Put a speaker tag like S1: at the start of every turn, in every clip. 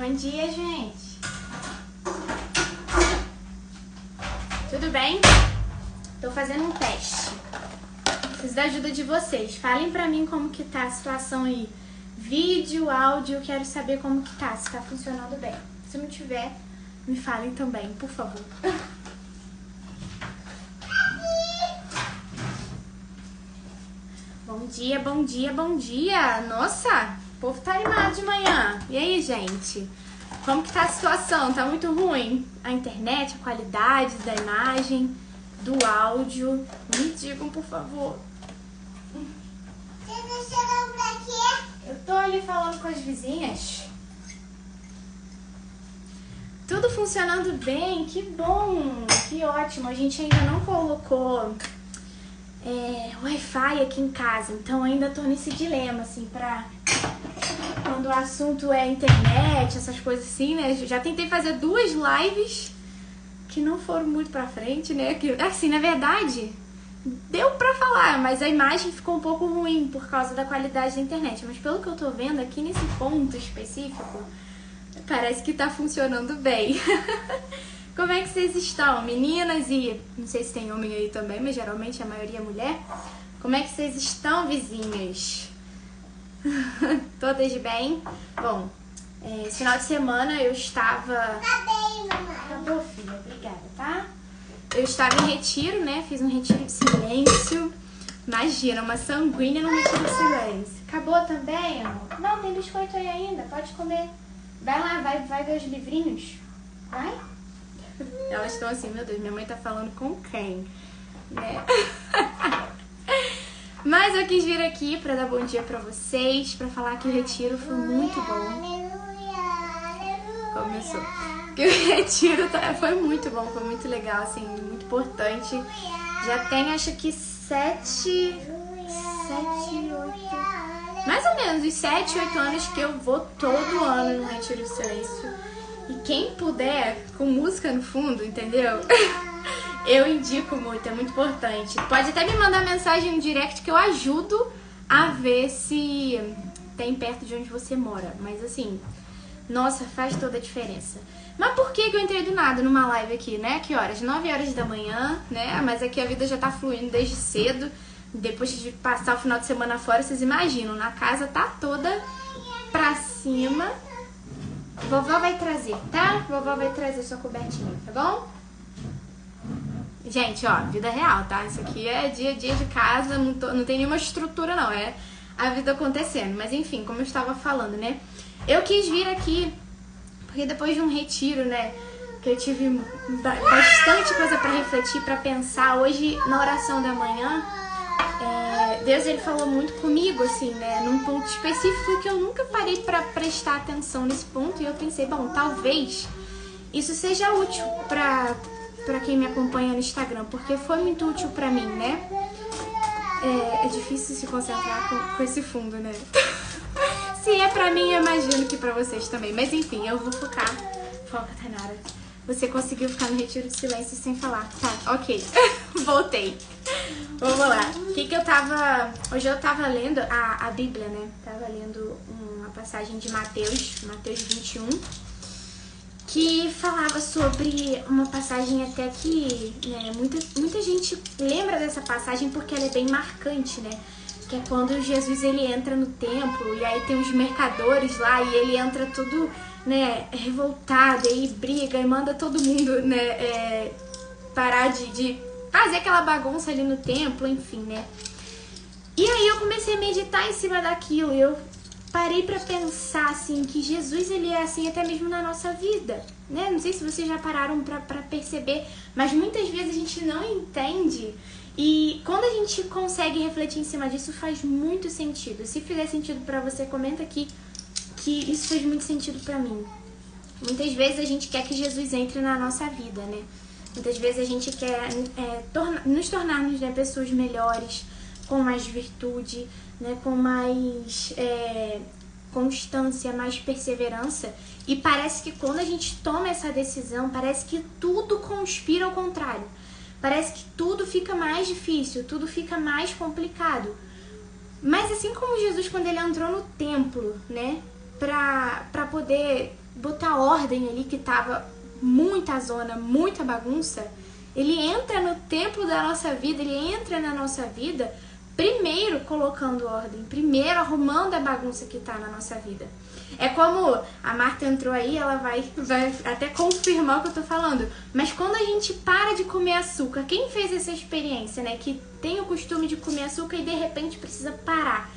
S1: Bom dia, gente. Tudo bem? Tô fazendo um teste. Preciso da ajuda de vocês. Falem pra mim como que tá a situação aí. Vídeo, áudio, quero saber como que tá, se tá funcionando bem. Se não tiver, me falem também, por favor. Bom dia, bom dia, bom dia. Nossa, o povo tá animado de manhã. E aí, gente? Como que tá a situação? Tá muito ruim? A internet, a qualidade da imagem, do áudio? Me digam, por favor.
S2: Você tá chegando daqui?
S1: Eu tô ali falando com as vizinhas. Tudo funcionando bem, que bom, que ótimo. A gente ainda não colocou Wi-Fi aqui em casa, então ainda tô nesse dilema, assim, pra quando o assunto é internet, essas coisas assim, né? Já tentei fazer 2 lives que não foram muito pra frente, né? Que, assim, na verdade, deu pra falar, mas a imagem ficou um pouco ruim por causa da qualidade da internet. Mas pelo que eu tô vendo aqui nesse ponto específico, parece que tá funcionando bem. Como é que vocês estão, meninas? E não sei se tem homem aí também, mas geralmente a maioria é mulher. Como é que vocês estão, vizinhas? Todas bem? Bom, esse final de semana eu estava...
S2: Tá bem, mamãe.
S1: Acabou, filha? Obrigada, tá? Eu estava em retiro, né? Fiz um retiro de silêncio. Imagina, uma sanguínea no retiro de silêncio. Acabou também, amor? Não, tem biscoito aí ainda, pode comer. Vai lá, vai ver os livrinhos. Vai? Elas estão assim, meu Deus, minha mãe tá falando com quem? Né? Mas eu quis vir aqui pra dar bom dia pra vocês, pra falar que o retiro foi muito bom.
S2: Aleluia, aleluia.
S1: Começou. Que o retiro foi muito bom, foi muito legal, assim, muito importante. Já tem, acho que 7, 8... Mais ou menos, uns 7, 8 anos que eu vou todo ano no retiro de silêncio. E quem puder, com música no fundo, entendeu? Eu indico muito, é muito importante. Pode até me mandar mensagem no direct que eu ajudo a ver se tem perto de onde você mora. Mas assim, nossa, faz toda a diferença. Mas por que eu entrei do nada numa live aqui, né? Que horas? 9 horas da manhã, né? Mas aqui a vida já tá fluindo desde cedo. Depois de passar o final de semana fora, vocês imaginam, na casa tá toda pra cima. Vovó vai trazer, tá? Vovó vai trazer sua cobertinha, tá bom? Gente, ó, vida real, tá? Isso aqui é dia a dia de casa, não tem nenhuma estrutura, não. É a vida acontecendo. Mas enfim, como eu estava falando, né? Eu quis vir aqui porque depois de um retiro, né? Que eu tive bastante coisa pra refletir, pra pensar. Hoje, na oração da manhã, Deus, ele falou muito comigo, assim, né? Num ponto específico que eu nunca parei pra prestar atenção nesse ponto. E eu pensei, bom, talvez isso seja útil pra quem me acompanha no Instagram, porque foi muito útil pra mim, né? É difícil se concentrar com esse fundo, né? Se é pra mim, eu imagino que pra vocês também. Mas enfim, eu vou focar. Foca, Tainara. Você conseguiu ficar no retiro de silêncio sem falar. Tá, ok. Voltei. Vamos lá. O que eu tava... Hoje eu tava lendo a Bíblia, né? Tava lendo uma passagem de Mateus 21, que falava sobre uma passagem até que, né, muita gente lembra dessa passagem porque ela é bem marcante, né? Que é quando Jesus ele entra no templo e aí tem os mercadores lá e ele entra todo, né, revoltado e briga e manda todo mundo, né, parar de fazer aquela bagunça ali no templo, enfim, né? E aí eu comecei a meditar em cima daquilo e eu parei pra pensar, assim, que Jesus, ele é assim até mesmo na nossa vida, né? Não sei se vocês já pararam pra perceber, mas muitas vezes a gente não entende. E quando a gente consegue refletir em cima disso, faz muito sentido. Se fizer sentido pra você, comenta aqui que isso fez muito sentido pra mim. Muitas vezes a gente quer que Jesus entre na nossa vida, né? Muitas vezes a gente quer nos tornarmos, né, pessoas melhores, com mais virtude, né, com mais constância, mais perseverança. E parece que quando a gente toma essa decisão, parece que tudo conspira ao contrário. Parece que tudo fica mais difícil, tudo fica mais complicado. Mas assim como Jesus, quando ele entrou no templo, né, pra poder botar ordem ali que tava muita zona, muita bagunça, ele entra no templo da nossa vida, ele entra na nossa vida primeiro colocando ordem, primeiro arrumando a bagunça que tá na nossa vida. É como a Marta entrou aí, ela vai até confirmar o que eu tô falando. Mas quando a gente para de comer açúcar, quem fez essa experiência, né? Que tem o costume de comer açúcar e de repente precisa parar.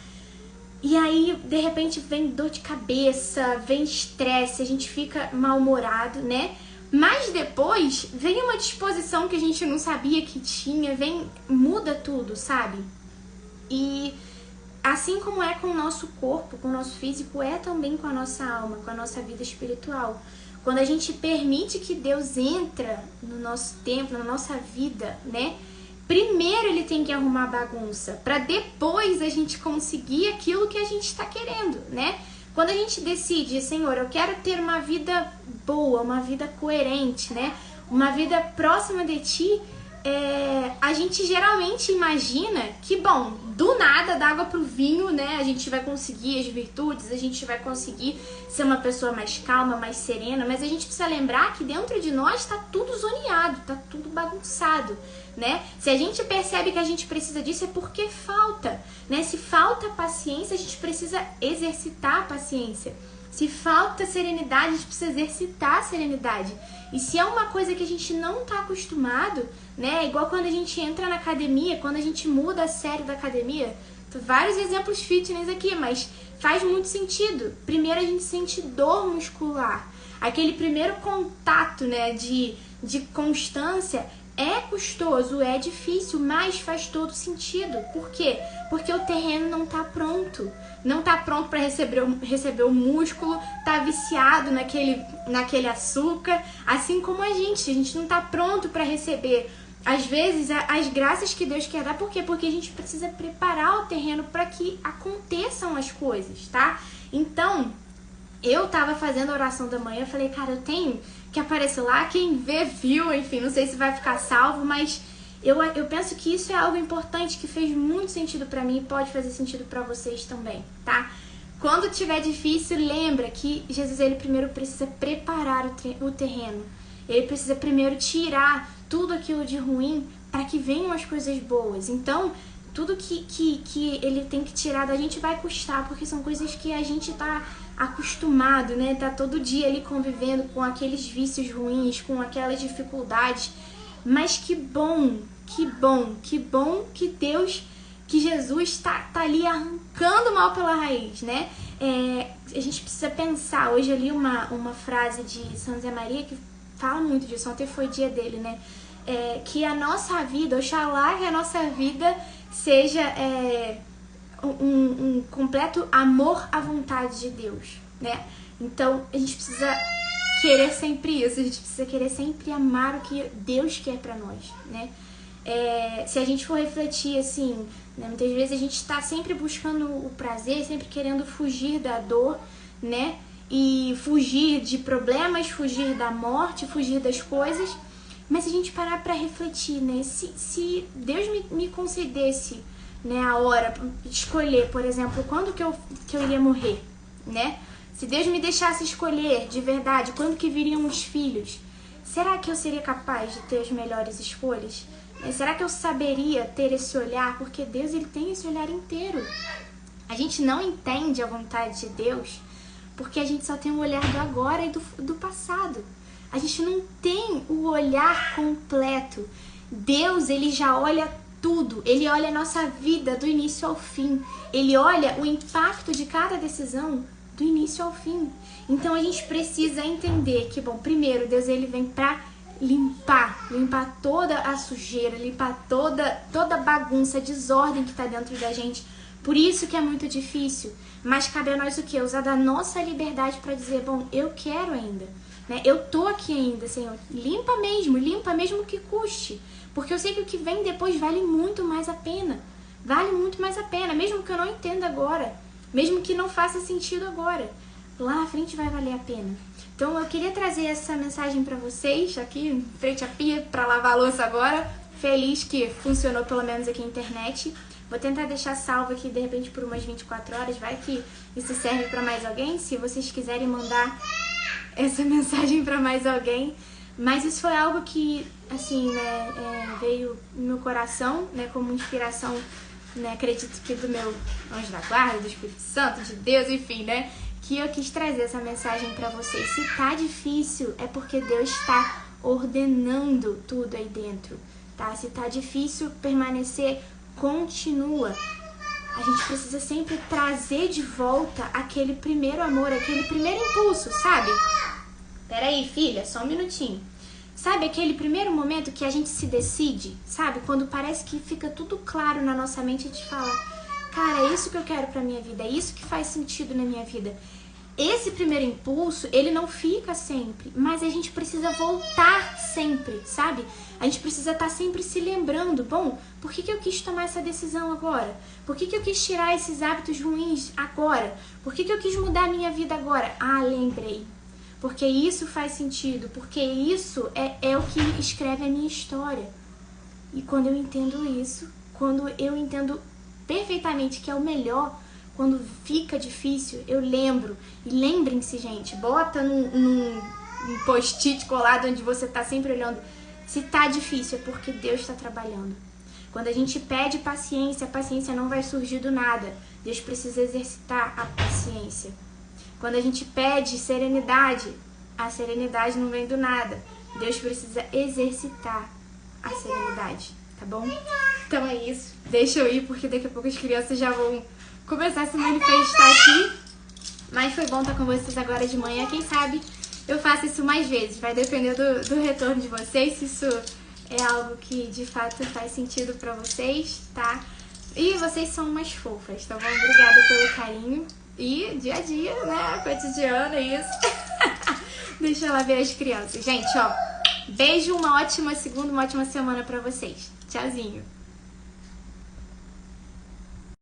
S1: E aí, de repente, vem dor de cabeça, vem estresse, a gente fica mal-humorado, né? Mas depois vem uma disposição que a gente não sabia que tinha, muda tudo, sabe? E assim como é com o nosso corpo, com o nosso físico, é também com a nossa alma, com a nossa vida espiritual. Quando a gente permite que Deus entra no nosso templo, na nossa vida, né? Primeiro ele tem que arrumar a bagunça, para depois a gente conseguir aquilo que a gente está querendo, né? Quando a gente decide, Senhor, eu quero ter uma vida boa, uma vida coerente, né? Uma vida próxima de Ti, a gente geralmente imagina que, bom, do nada, da água pro vinho, né? A gente vai conseguir as virtudes, a gente vai conseguir ser uma pessoa mais calma, mais serena, mas a gente precisa lembrar que dentro de nós tá tudo zoneado, tá tudo bagunçado, né? Se a gente percebe que a gente precisa disso é porque falta, né? Se falta paciência, a gente precisa exercitar a paciência. Se falta serenidade, a gente precisa exercitar a serenidade. E se é uma coisa que a gente não tá acostumado, né? Igual quando a gente entra na academia, quando a gente muda a série da academia, vários exemplos fitness aqui, mas faz muito sentido. Primeiro a gente sente dor muscular. Aquele primeiro contato, né, de constância é custoso, é difícil, mas faz todo sentido. Por quê? Porque o terreno não tá pronto. Não tá pronto para receber o músculo, tá viciado naquele açúcar, assim como a gente não tá pronto para receber, às vezes, as graças que Deus quer dar. Por quê? Porque a gente precisa preparar o terreno para que aconteçam as coisas, tá? Então, eu tava fazendo a oração da manhã, eu falei, cara, eu tenho que aparecer lá, quem vê, viu, enfim, não sei se vai ficar salvo, mas eu penso que isso é algo importante, que fez muito sentido pra mim e pode fazer sentido pra vocês também, tá? Quando tiver difícil, lembra que Jesus, ele primeiro precisa preparar o terreno. Ele precisa primeiro tirar tudo aquilo de ruim para que venham as coisas boas. Então, tudo que ele tem que tirar da gente vai custar, porque são coisas que a gente tá acostumado, né? Tá todo dia ali convivendo com aqueles vícios ruins, com aquelas dificuldades. Mas que bom que Deus, que Jesus tá ali arrancando o mal pela raiz, né? A gente precisa pensar, hoje eu li uma frase de São José Maria que fala muito disso, ontem foi dia dele, né? Que a nossa vida, oxalá que a nossa vida seja um completo amor à vontade de Deus, né? Então a gente precisa querer sempre isso, a gente precisa querer sempre amar o que Deus quer pra nós, né? Se a gente for refletir assim, né, muitas vezes a gente tá sempre buscando o prazer, sempre querendo fugir da dor, né? E fugir de problemas, fugir da morte, fugir das coisas. Mas se a gente parar pra refletir, né? Se Deus me concedesse, né, a hora de escolher, por exemplo, quando que eu iria morrer, né? Se Deus me deixasse escolher de verdade quando que viriam os filhos, será que eu seria capaz de ter as melhores escolhas? Será que eu saberia ter esse olhar? Porque Deus, ele tem esse olhar inteiro. A gente não entende a vontade de Deus porque a gente só tem o olhar do agora e do passado. A gente não tem o olhar completo. Deus, ele já olha tudo. Ele olha a nossa vida do início ao fim. Ele olha o impacto de cada decisão do início ao fim. Então a gente precisa entender que, bom, primeiro Deus, ele vem pra limpar toda a sujeira, limpar toda a bagunça, desordem que tá dentro da gente. Por isso que é muito difícil, mas cabe a nós o quê? Usar da nossa liberdade para dizer, bom, eu quero ainda, né? Eu tô aqui ainda, Senhor, limpa mesmo que custe, porque eu sei que o que vem depois vale muito mais a pena, mesmo que eu não entenda agora, mesmo que não faça sentido agora, lá na frente vai valer a pena. Então eu queria trazer essa mensagem para vocês aqui em frente à pia para lavar a louça agora. Feliz que funcionou pelo menos aqui a internet. Vou tentar deixar salvo aqui de repente por umas 24 horas. Vai que isso serve para mais alguém. Se vocês quiserem mandar essa mensagem para mais alguém. Mas isso foi algo que, assim, né, veio no meu coração, né, como inspiração, né, acredito que do meu anjo da guarda, do Espírito Santo, de Deus, enfim, né, que eu quis trazer essa mensagem para vocês. Se tá difícil, é porque Deus está ordenando tudo aí dentro, tá? Se tá difícil permanecer, continua. A gente precisa sempre trazer de volta aquele primeiro amor, aquele primeiro impulso, sabe? Peraí, filha, só um minutinho. Sabe aquele primeiro momento que a gente se decide, sabe? Quando parece que fica tudo claro na nossa mente e a gente fala, cara, é isso que eu quero pra minha vida, é isso que faz sentido na minha vida. Esse primeiro impulso, ele não fica sempre, mas a gente precisa voltar sempre, sabe? A gente precisa estar sempre se lembrando, bom, por que eu quis tomar essa decisão agora? Por que eu quis tirar esses hábitos ruins agora? Por que eu quis mudar a minha vida agora? Ah, lembrei. Porque isso faz sentido, porque isso é o que escreve a minha história. E quando eu entendo isso, quando eu entendo perfeitamente que é o melhor, quando fica difícil, eu lembro. E lembrem-se, gente, bota num post-it colado onde você tá sempre olhando. Se tá difícil, é porque Deus está trabalhando. Quando a gente pede paciência, a paciência não vai surgir do nada. Deus precisa exercitar a paciência. Quando a gente pede serenidade, a serenidade não vem do nada. Deus precisa exercitar a serenidade, tá bom? Então é isso. Deixa eu ir, porque daqui a pouco as crianças já vão começar a se manifestar aqui. Mas foi bom estar com vocês agora de manhã. Quem sabe eu faço isso mais vezes. Vai depender do retorno de vocês, se isso é algo que de fato faz sentido pra vocês, tá? E vocês são umas fofas, tá bom? Obrigada pelo carinho. E dia a dia, né? Cotidiano, é isso. Deixa lá ver as crianças. Gente, ó, beijo, uma ótima segunda, uma ótima semana pra vocês. Tchauzinho.